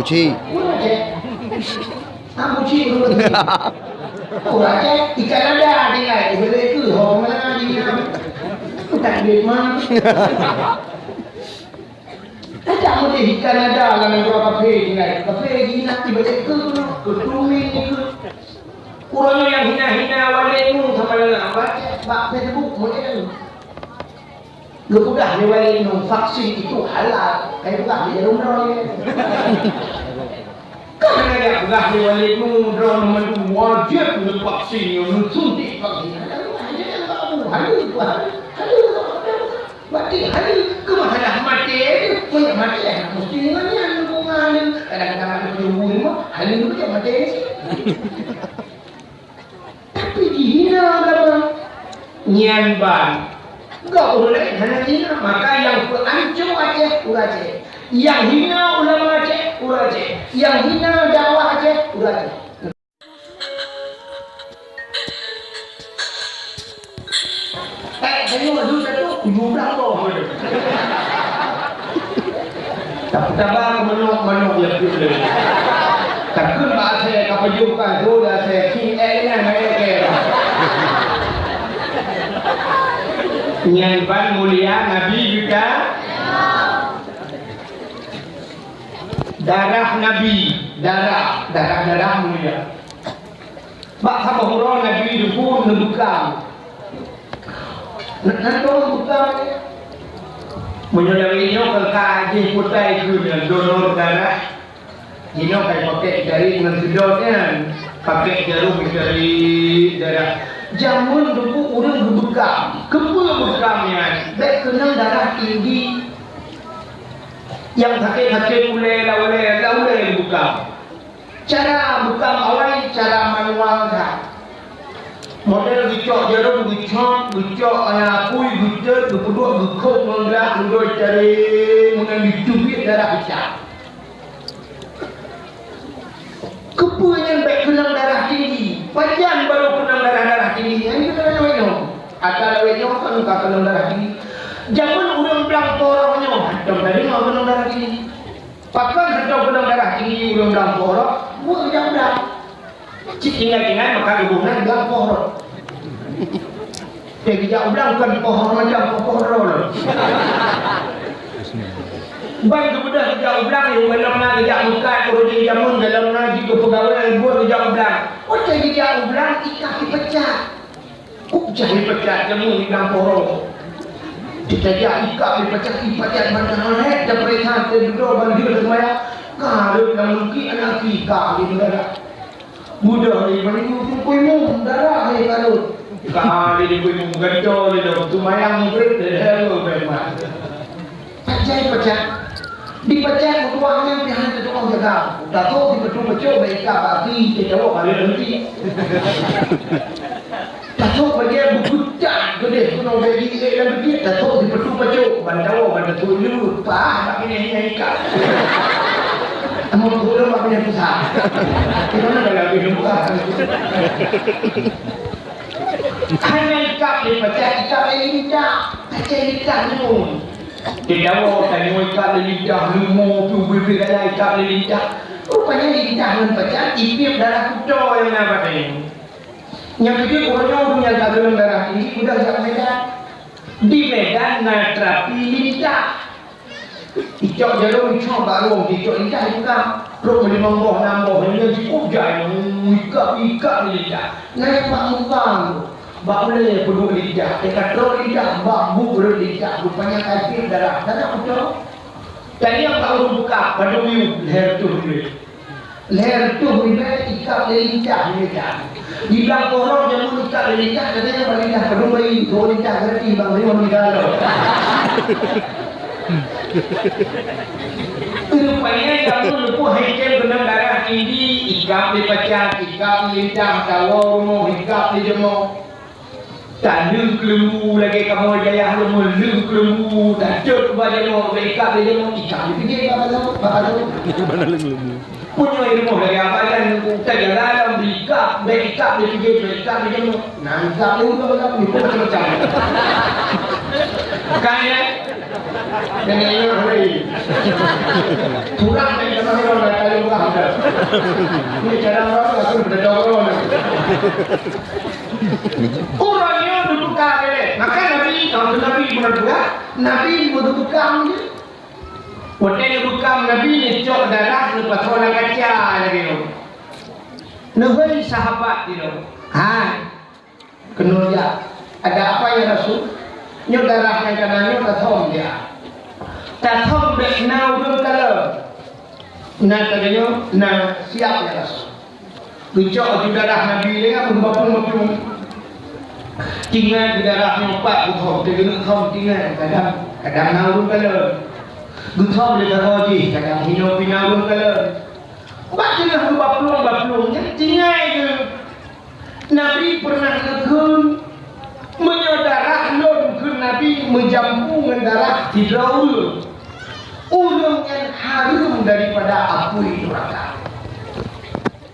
Buci. Buci dulu. Aja ikan ada tinggal boleh ke hong mana di tak duit mah. Ada mau ikan ada dalam kafe tinggal. Kafe gini nak tiba ke tumi ke. Orang yang hina-hina walimu sama dengan baca Facebook mungkin. Lu udah lewat vaksin itu halal, kayak bukan di rumah ni. Karena dia udah lewat drone mendu wajib untuk vaksin, untuk suntik vaksin. Halu, mati halu, kemana mati? Punya mati, mesti mana lingkungan? Kadang-kadang ada penyumbun mah, halu itu mati. Tapi dihina dalam nyanban. Enggak boleh hanya hina, maka yang pelancong Aceh Aceh, yang hina ulama Aceh Aceh, yang hina dakwah Aceh Aceh. Saya dulu satu jumlah kok. Tambah menuk lebih. Takkan bahasa kapajukan tu dah saya king ni mereka. Nyanban mulia Nabi juga darah Nabi, darah mulia. Bak sama huruf Nabi itu pun ngebukam. Nanti orang bukam menyodarinya ke kaji putai itu dengan donor darah. Ini kayak pakai dari dengan sedotnya, pakai jarum dari darah. Jamun dulu orang berbekam, bekamnya, baik kenal darah tinggi, yang pakai ulai bekam. Cara bekam awal, cara manual dah. Model gicok jarum, gicok pui, gicok, kedua gekok mengerak, kedua cari mengambil darah pecah. Kepu yang baik kenal darah tinggi, panjang baru kenal darah tinggi. Yang kita kenal Atau kan tak kenal darah tinggi. Jangan orang bilang poroknya, macam tadi mau kenal darah tinggi. Pakai macam kenal darah tinggi, orang bilang porok, buat jam dah. Cik ingat maka hubungan bilang porok. Dia tidak bilang kan porok macam porok. Baik kemudian kerja ulang yang dalamnya kerja bukan kerja jamun dalamnya jika pegawai buat kerja ulang. Macam kerja ulang ikat dipecah. Jadi pecah jamun di dalam porong. Kita ikat dipecah mana dan mereka terduduk banjir semua. Kalau yang mungkin anak ikat di negara. Mudah ni mana itu kuimu darah ni kalau. Kali di kuimu gacor di dalam tumayang berat hello memang. Pecah. Dipecah uangnya pihak itu orang jaga. Dato di betul-betul baik bagi tidak ada nanti. Dato bagian buku tak gede kuno bagi dan begitu. Dato di betul-betul bandau bantu dulu pak ini ikat. Kamu dulu maknya susah. Gimana kalau hidup bukan? Hanya ikat dipecah ini tak. Pecah ikat dulu. Tidak mau tanya ikat lidah lumo tu berbeza ikat lidah. Rupanya lidah pecah ipip darah kudo yang apa ni? Yang kedua orangnya punya dalam darah tinggi sudah kat Medan. Di Medan natrapi lidah. Icok jarum icok baru icok lidah juga. Perlu nambah ini cukup jaya ikat lidah. Naik panggung. Bak boleh penuh lidah, dekat roh lidah, bak bubur lidah, rupanya kafir darah betul. Tadi yang baru buka, pada leher tu ikat lidah. Di belakang orang yang ikat lidah, katanya lidah penuh bayi, roh lidah berarti bang Rimon Ligalo. Rupanya kamu lupa hijau benang darah tinggi, ikat dipecah, ikat lidah, tawamu, ikat dijemuk. Tak lưng kelembu lagi kamu jaya lemu lưng kelembu tak cek baca mau ikat dia mau ikat fikir apa tu mana lemu punya ilmu dari apa dan tak dalam ikat dia fikir ikat dia mau nangkap lu kalau macam kaya dengan ini turang dengan orang Ini cara orang aku berdua orang. Orangnya duduk kagak. Maka Nabi berdua, Nabi duduk kagak. Hotel duduk Nabi ni cok darah lepas orang kaca lagi. Nabi sahabat itu. Hai, kenal dia. Ada apa ya Rasul? Nyok darah yang kanannya tathom dia. Tathom dek nau dun kalau. Nah katanya, nah siap ya Rasul. Gejok di darah Nabi ni apa bapun. Tinggal di darahnya 4 buthom, dia kena thom tinggal kadang nau dun kalau. Guthom dia taroji, kadang hino pinau dun kalau. Bacalah bapulung-bapulungnya tinggal ke. Nabi pernah negur menyodarah lon ke Nabi menjampu darah di laul ulung yang harum daripada api neraka.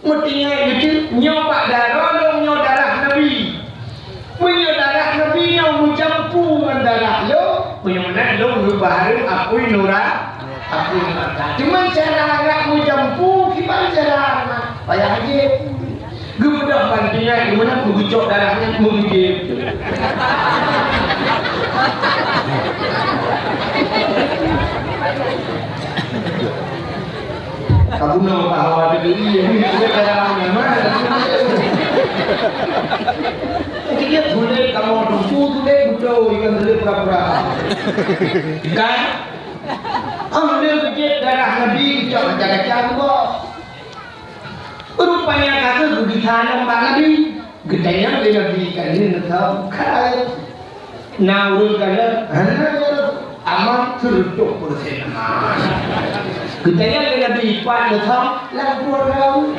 Mestinya itu nyoba darah lon nyodarah Nabi menyodarah Nabi yang menjampu darah lo menyemana lo berbaharu api neraka. Cuma cara agak menjampu gimana cara payah aja. Gemudah bantinya gimana mengucok darahnya mengejip. Kamu nak bahawa ada diri ini darahnya mana? Kita boleh kamu tunggu boleh butuh ikan boleh pura-pura. Kan? Ambil kejip darah Nabi ucap jaga-jaga kok. Rupanya kata begitu nampak Nabi gedenya dia Nabi kali ni tahu kai naul kala aman tertutup persen gedenya dia Nabi pan tahu langpur kau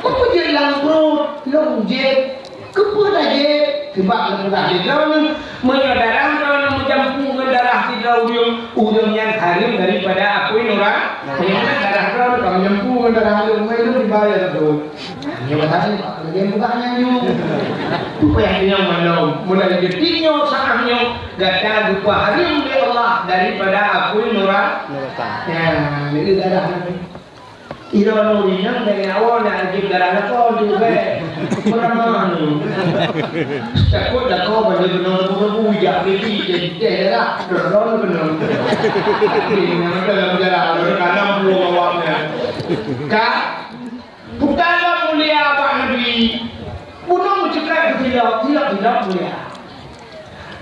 apa je langpur long je kepun aja sebab lemah di dalam menyadarkan kalau menjampu darah di dalam udang yang harum daripada aku orang yang darah kalau kamu jampu darah lu itu dibayar tu. Dia bertanya kalau dia bukannya nyu. Apa yang dia malam mulai detiknya saatnya gata rupa harum di Allah daripada aku orang. Ya, itu darah Nabi. Ira nurinang dari awal nak ajib darah kau juga. Mana takut dah kau balik benar bujak pipi jadi dah dorong benar. Ini dalam jalan kadang buang awaknya. Kak, bukanlah mulia Pak Nabi. Bunuh mencegah tidak mulia.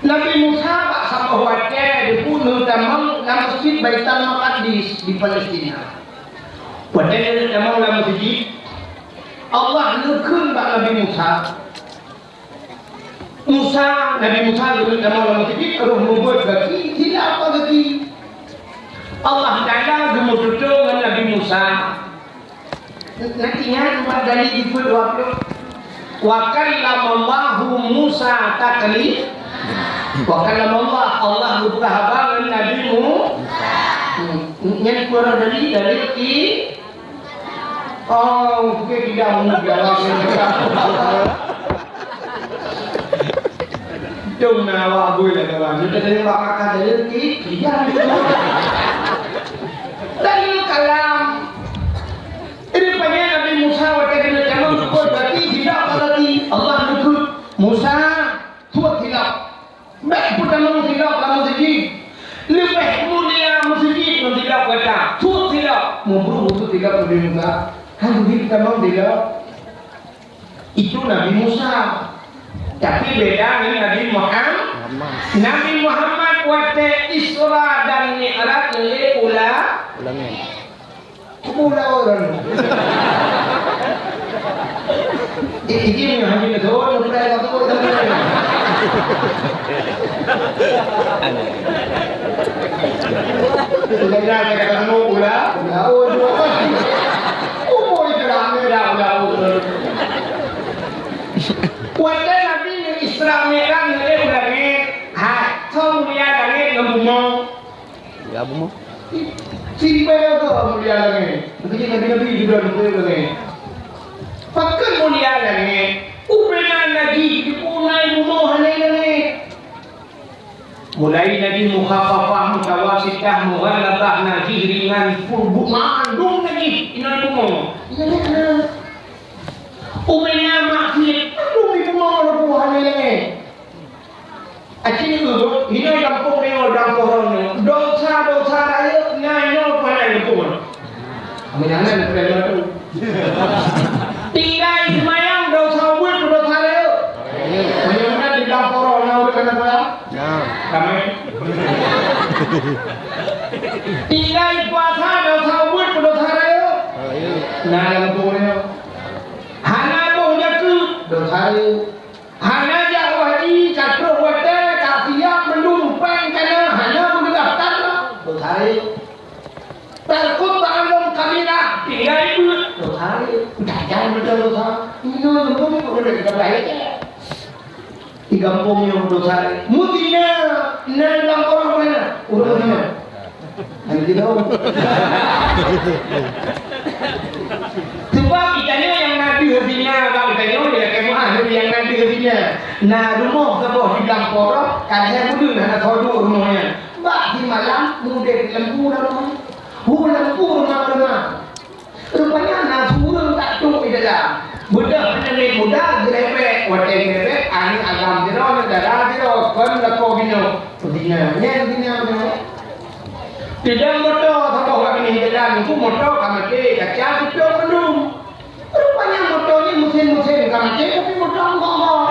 Nabi Musa Pak sama wakil dibunuh dalam masjid Baitul Maqdis di Palestina. Padahal dalam masjid Allah nukun Pak Nabi Musa. Nabi Musa duduk dalam masjid roh membuat bagi tidak apa bagi. Allah Taala gemudut dengan Nabi Musa. Nantinya buat dari ibu 20. Wa kallamallahu Musa taklif. Wa kallamallah Allah berkahbar dengan Nabi Musa. Yang kurang dari oh, mungkin tidak menjawab. Jom nak awak boleh kawan. Kita tadi awak makan dari tidak. Lalu kalam. Ini banyak Nabi Musa waktu dia jangan berbuat berarti tidak berarti Allah nukut Musa tuat tidak. Baik pertama tidak kamu sedih. Lebih mulia masjid tidak kata tuat tidak. Mumpung itu tidak boleh enggak. Kan kita mau dia itu Nabi Musa, tapi beda dengan Nabi Muhammad. Nabi Muhammad waktu Isra dan Mi'raj ulangnya. Pula orang. Ini yang hanya betul, pula itu betul. Sudah kita ketemu pula. Waktu Nabi Isra Mi'raj ni ulangnya, thong dia langit ngomong. Ya bungo. Simpai tu mulia langit. Begitu Nabi juga begitu langit. Pakai mulia langit. Ubenan lagi dipunai bungo halai langit. Mulai Nabi mukhafafah mutawasitah mughalladhah naji ringan full mandung lagi. Ina ngomong. Iya kan. Umenya maksud, aduh ibu mau lepuhan ini. Aci ni tu, ini kampung ni orang korang ni. Dosa raya, nanya pada lepuhan. Kami jangan perlu tu. Tinggal semayang dosa buat dosa raya. Macam di dalam korang ni orang kena apa? Kami. Tinggal puasa dosa buat dosa raya. Nah lepuhan ni. Hana punya tu dosa raya. Hana jauh haji katro wadah kasiap menumpang kena hana mendaftar dosa raya. Terkut tangan kamera tinggal itu dosa raya. Jangan betul dosa. Ini lembut boleh kita baik. Di kampung yang dosa raya. Mutina dalam orang mana? Orang mana? Hanya tahu. Sebab ikannya yang nabi hatinya, bang ikannya dia kemah yang nabi hatinya. Nah rumah sebuah di dalam korok, kan saya pun nak tahu rumahnya. Bak di malam mudah lembu rumah, lembu rumah. Rupanya nasurung tak tung di dalam. Budak penelit muda grepek, wadah grepek, ani agam jero, darah jero, kan lako bino. Dina. Tidak motor, tambah orang ini jalan, itu motor kami ke, kaca itu belum. Rupanya motornya musim kami ke, tapi motor enggak.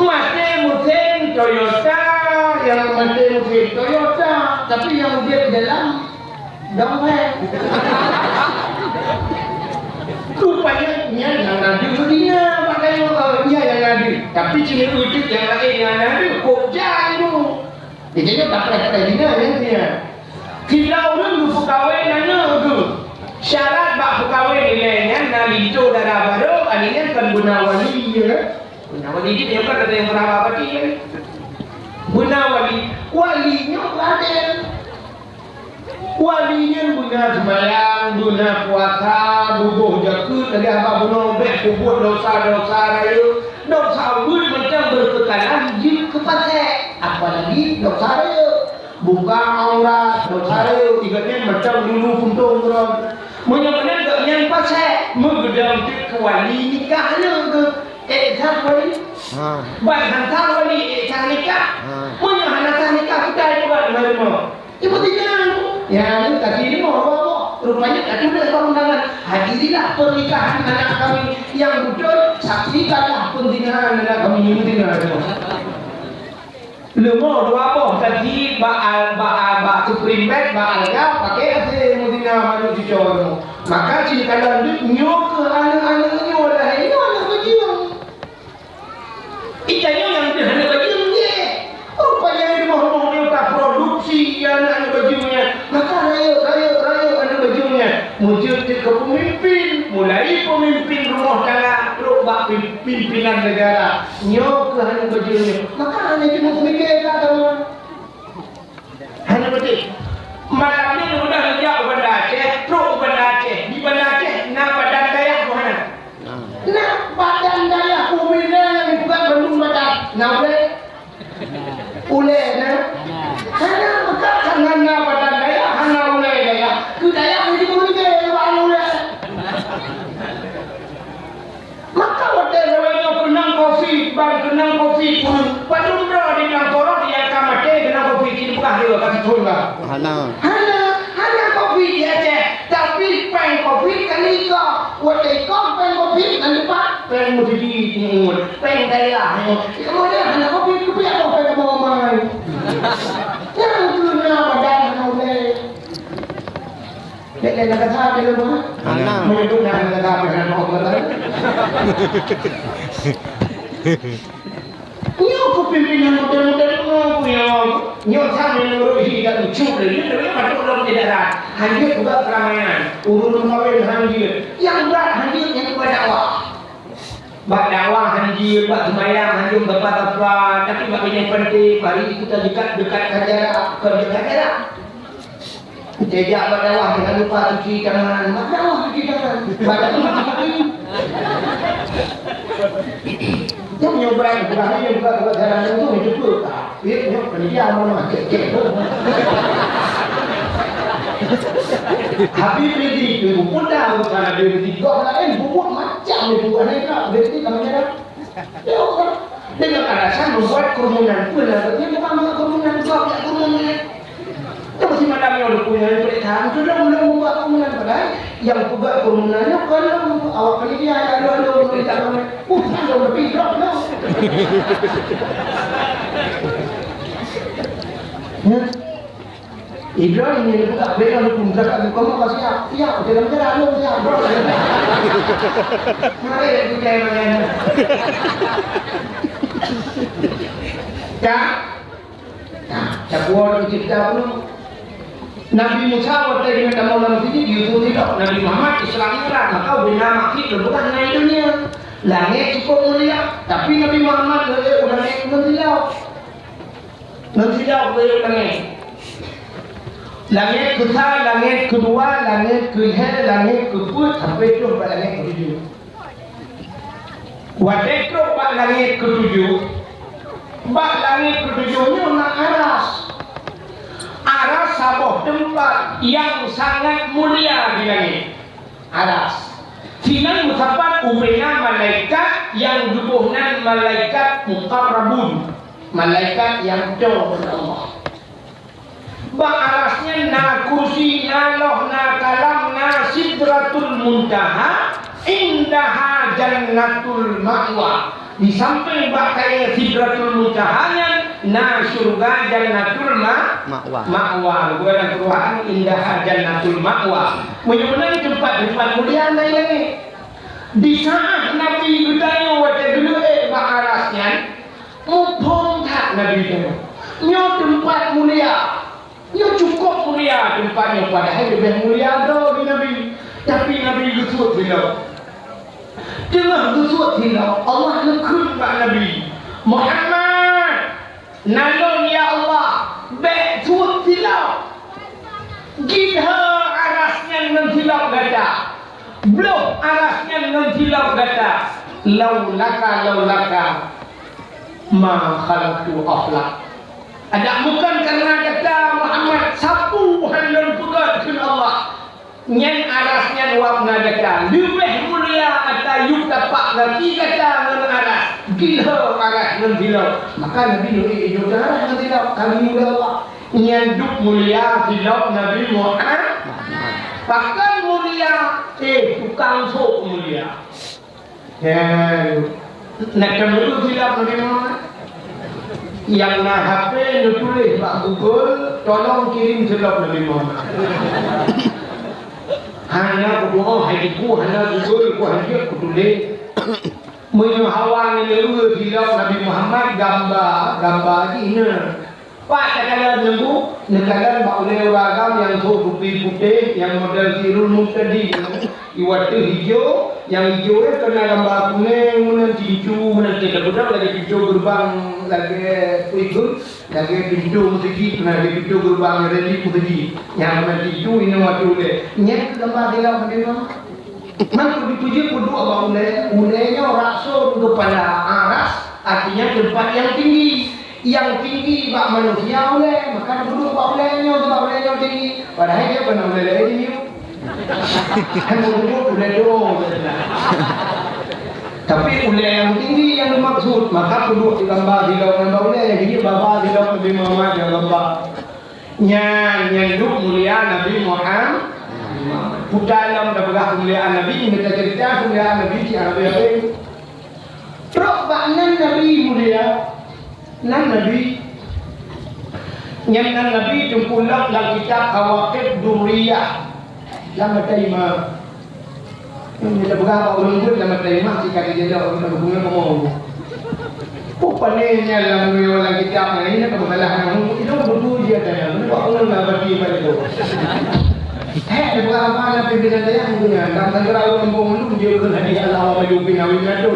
Masih musim Toyota, yang masih musim Toyota, tapi yang dia di dalam dompet. Rupanya yang ada dunia, makanya yang ada. Tapi cina wujud yang lain yang ada, kok jauh. Jadi tak pernah dina dia. Kita orang tu pegawai nanya tu. Syarat bak pegawai ni kan nalijo darah baru, aninya kan gunawali ya. Gunawali dia kan ada yang berapa bagi ya. Gunawali, walinya ada. Walinya guna sembahyang, guna puasa, bubuh jakut, ada apa guna bek kubur dosa raya. Dosa wud macam berkekalan jin kepada apalagi dosa raya buka aurat dosa raya ikatnya macam dulu puntung orang menyebabkan tak yang pasal menggedam ke wali nikahnya ke sah wali baik sah wali sah nikah punya anak sah nikah kita itu buat mana ibu tidak ya ini tadi ini mau rupanya tadi sudah undangan hadirilah pernikahan anak kami yang betul saksikanlah pernikahan anak kami ini dengan lemah dua apa tadi ba supreme bed ba alga pakai asyik mudina malu dicono maka jika lanjut nyok ke anak-anaknya wadah ini anak kecil ikannya yang anak kecil dia rupanya ini mau dia tak produksi anak kecilnya maka raya anak kecilnya muncul ke pemimpin mulai pemimpin rumah tangga terubah pimpinan negara nyok ke anak kecilnya maka anak itu mikir kata hanya betul malam ini sudah sejak Banda Aceh teruk Banda Aceh di Banda Aceh nak badan dayak mana nak badan dayak umina bukan belum badan nak boleh nak hanya bekat dengan badan dayak hanya boleh dayak ke dayak ini boleh maka hotel rawanya kenang kopi pun padum bro di dalam korok yang kamate kenang kopi kini bukan dia kasih tolong hana kopi dia je tapi peng kopi kali ko hotel ko peng kopi kali pak peng mudi peng daya kemudian hana kopi apa peng mau main yang dunia badan oleh Dia nak kata dia rumah. Anak. Menduk nak kata apa nak mau kata. Nyo pimpinan model-model nyo sama nyo hidup lucu lagi. Tapi macam orang tidak ada. Hanya buat keramaian. Urun kawin hanya. Yang berat hanya yang buat dakwah. Buat dakwah hanya, buat sembahyang hanya berapa. Tapi bagi yang penting, mari kita dekat jarak, kerja jarak. Jejak berdawah jangan lupa cuci tangan. Berdawah cuci tangan. Badan cuci. Jangan nyobain berani yang buat jalan itu cukup tak? Ini kerja mana cek. Habis beli tu pun dah bukan ada beli gol lah bubuk macam ni buat ni tak beli namanya dah. Dia orang dengan alasan membuat kerumunan pun lah dia bukan buat kerumunan gol ya kerumunan. Tapi si madam yang ada punya beli tahan tu dah mula membuat kerumunan padahal yang buat kerumunannya kalau awak kali dia ada beli tak ramai. Dah lebih drop dah. Ya. Ibrahim ini buka bela hukum zakat kamu kasih siap dalam jalan lu siap bro. Mari kita main. Ya. Cakap cerita pun Nabi Musa waktu dengan dalam sini diutus tidak Nabi Muhammad Islam Iran maka bina makhluk bukan naik dunia langit cukup mulia tapi Nabi Muhammad udah naik nantilau beliau naik langit ke-1, langit ke-2, langit ke-3, langit ke-4 sampai tu pada langit ke-7 waktu tu pada langit ke-7 bak langit ke-7 ni nak aras sebuah tempat yang sangat mulia di langit aras sinan musabat ubena malaikat yang dubuhnan malaikat muqarrabun malaikat yang jauh dari Allah bak arasnya na kursi na loh na kalam na sidratul muntaha indaha jannatul ma'wa di samping bak kaya sidratul muntahanya na surga jannatul ma'wa gua dan Quran indaha jannatul ma'wa benar-benar tempat mulia ini di saat Nabi bertanya waktu dulu bak arasnya mumpung tak Nabi itu nyo tempat mulia nyo cukup mulia tempatnya padahal lebih mulia dah Nabi tapi Nabi gusut bila dengan gusut bila Allah nekun kat Nabi Muhammad nalon ya Allah betul bila gidha arasnya nantilak gata belum arasnya nantilak gata laulaka ma khalaqtu aflak ada bukan karena kata Muhammad sapu halan pegat ke Allah nyen arasnya wapna kata lebih mulia kata yuk tapak lagi kata ngan aras gila aras ngan bilau maka Nabi nuri yuk aras ngan bilau kami mulia Allah nyen duk mulia bilau Nabi Muhammad bahkan mulia tukang sok mulia ya nak dulu bilau Nabi Muhammad yang nak HP nak tulis Pak Google tolong kirim selop Nabi Muhammad hanya berdoa hatiku hanya Google ku hanya ku tulis menyuhawan leluhur silap Nabi Muhammad gambar ini Pak katakan lembu negara Pak oleh ragam yang putih yang model sirul muktadi iwat hijau yang hijau kena gambar kuning mana cincu mana kita budak lagi pintu gerbang lagi ikut lagi pintu musik lagi pintu gerbang relik musik yang mana cincu ini waktu oleh nyet gambar dia bagaimana mana dipuji kudu abang ulenya rasul kepada aras artinya tempat yang tinggi bak manusia oleh maka duduk bak ulenya tinggi padahal dia pernah uleh ini kan duduk uleh dong tapi uleh yang tinggi yang dimaksud maka duduk di gambar uleh jadi bapa di dalam Nabi Muhammad yang gambar nyanduk mulia Nabi Muhammad dalam dah kemuliaan Nabi ini kita cerita kemuliaan Nabi si Arabi terus baknan Nabi mulia nan Nabi nyan Nabi tungkulak dalam kitab Kawakib Duriyah lama taima ini kita berapa orang pun lama taima jika dia ada orang berhubungan ngomong palingnya dalam kitab ini kesalahan itu betul dia tanya Allah nak bagi pada itu dia berapa mana pimpinan dia punya dalam negara orang ngomong dia kan hadiah Allah bagi pinawi ngado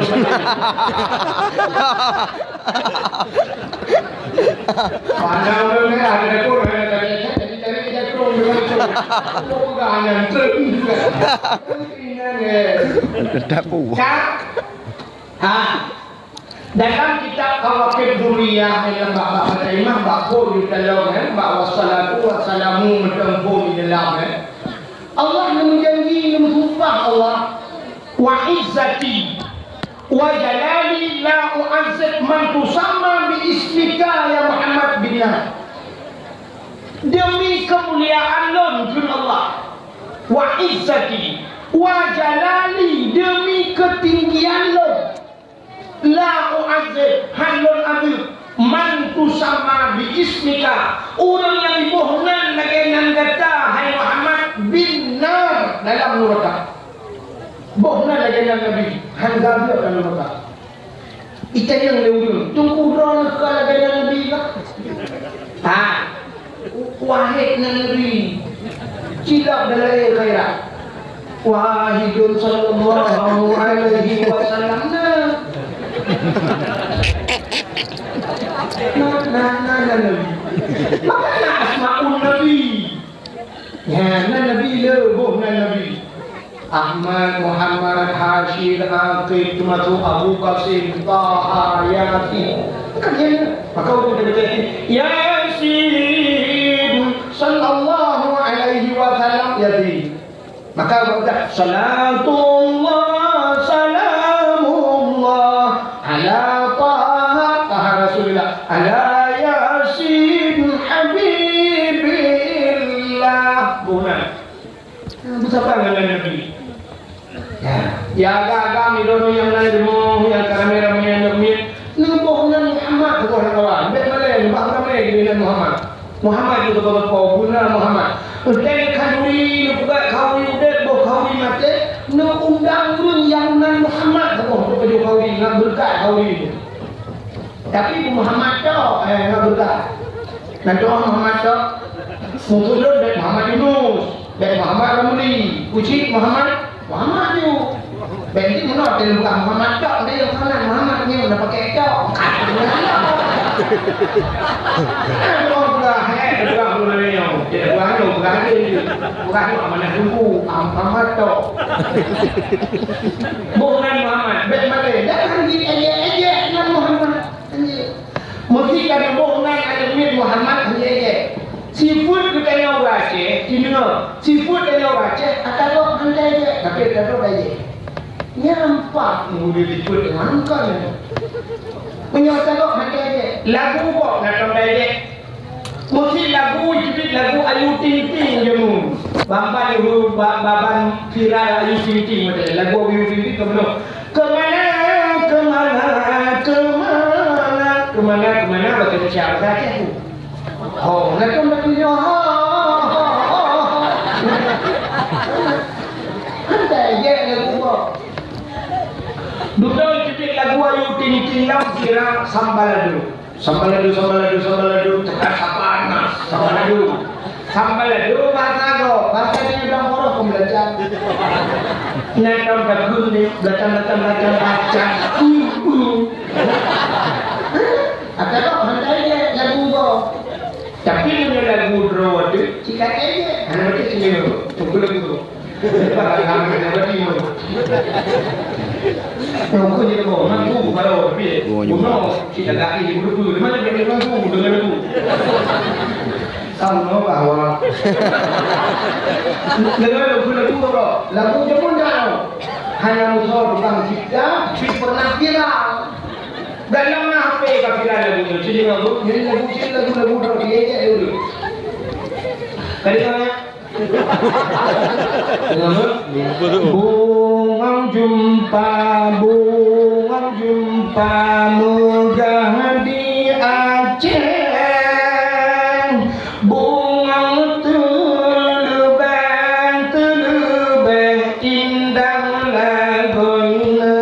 pandang orang ni ada ekor jadi cari kita kurang macam bukan yang juga dalam kitab Kawakib Duriyah yang Mbak Imam Mbak Pur di dalam Mbak Wassalatu Wassalamu Metempuh di dalam izzati wa jalali la u'azzib man tusamma bi ismika ya Muhammad bin Nabi. Demi kemuliaan Tuhan Allah, wa izzati wa jalali, demi ketinggian la u'azzib halun abid man tusamma bi ismika, orang yang dibohongan lagi dengan kata hai Muhammad bin Nar dalam neraka. Bohongan lagi dengan Nabi hangga dia dalam neraka. Ita yang lewat tunggu drone ke lagi dengan Nabi lah. Ha, wahid Nabi silap dalam air khairat. Wahidun sallallahu alaihi wasallam. Nabi. Makanya asma'ul Nabi. Ya, Nabi leboh Nabi. Ahmad, Muhammad, Hashir, Aqib, Tumatu, Abu Qasim, Taha, Yasin. Maka untuk kita Yasin sallallahu alaihi wasallam Yasin. Maka kita salatullah salamullah ala Taha Rasulullah ala Yasin Habibillah. Bukan siapa yang Nabi? Ya agak-agak midono yang lain mo yang kamera menyanyi nubuhnya Muhammad bukan kawan. Bet mana nubuh mana dengan Muhammad. Muhammad itu betul guna Muhammad. Udah kanuri nubuh kau udah boh kau mati nu undang urun yang nan Muhammad boh tu kau nggak berkat kau ini. Tapi Muhammad tu nggak berkat. Nanti Muhammad tu mungkin dari Muhammad Yunus, dari Muhammad Ramli, uji Muhammad tu. Benci menolak dari bukan Muhammad tu, dia yang kanan Muhammad ni udah pakai tu. Orang belah dulu ni yang, dia bukan mana dulu Muhammad tu. Bukan Muhammad, bet mana? Jangan aja nama Muhammad. Mesti kena bohong ada duit Muhammad aja. Seafood kita yang baca, cina. Seafood yang baca, kalau anda aja, tapi kalau aja. Nyampak mula seafood dengan kan. Menyatakan anda aja. Lagu kok nak anda aja. Mesti lagu jadi lagu Ayu Ting Ting je mu. Bapa ni baban viral Ayu Ting Ting macam lagu Ayu Ting Ting kemana? Kemana baca siapa saja tu. Oh, nak dia. Anda je lagu. Duduk cipit lagu Ayu Ting Ting lam kira sambal ladu, tekan panas, sambal ladu bahasa ni dah orang pun belajar. Nak dagun ni, datang kacang. Ada tak handai lagu go. Tapi punya lagu draw tu, cikat aja. Hanya macam sini tunggu lagu tu. Lepas kami nak bagi mu. Tunggu je go, mampu kalau tapi. Uno cikat lagi bulu tu, mana dia mampu dengan lagu. Kamu bahawa lagu bro, lagu je pun dah. Hanya musuh bukan kita, pernah viral. Dalam HP kafiran lagu tu, jadi lagu dah dia dulu. Kali mana? Bunga jumpa megah di Aceh. Bunga telebeh indah lagunya.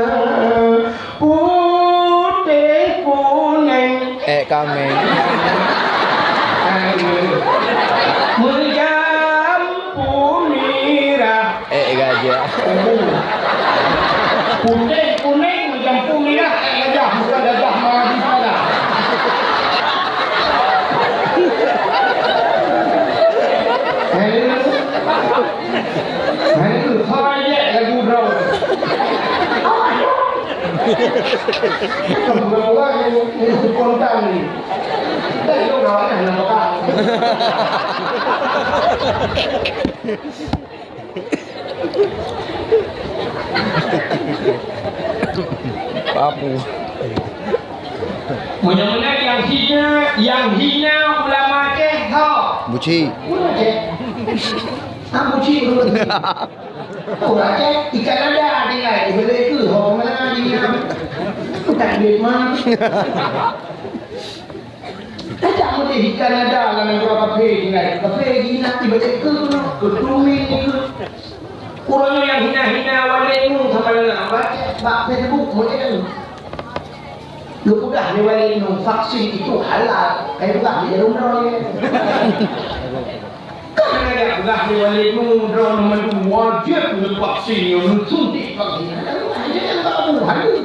Putih kuning kami gajah putih kuning mencampur merah gajah bukan gajah marah pada. Itu saya lagu draw. Semoga ini spontan ni. Dah yo kawan nak makan. Papu. Mudah-mudahan yang hina ulama Aceh tau. Buci. Ulama Aceh. Buci dulu. Ulama Aceh ikan ada tinggal boleh ke hong mana dia. Tak duit mana. Tak mau ikan ada dalam dua kafe tinggal. Kafe gini nanti baca ke tumi ke. Kurangnya yang hina-hina walimu sama dalam baca Facebook macam lu udah ni walimu vaksin itu halal kayak udah dia rumah ni kan ada udah ni walimu drone mendu wajib untuk vaksin yang suntik vaksin aja yang kamu halu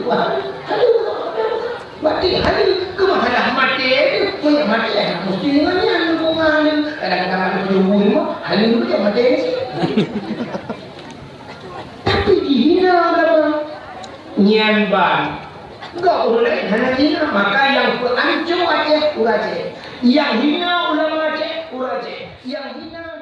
mati halu kemana mati punya mati mesti mana lingkungan kadang-kadang lingkungan halu tu mati tapi dihina ulama nyan ban enggak boleh hanya hina maka yang ancur Aceh Aceh yang hina ulama Aceh Aceh yang hina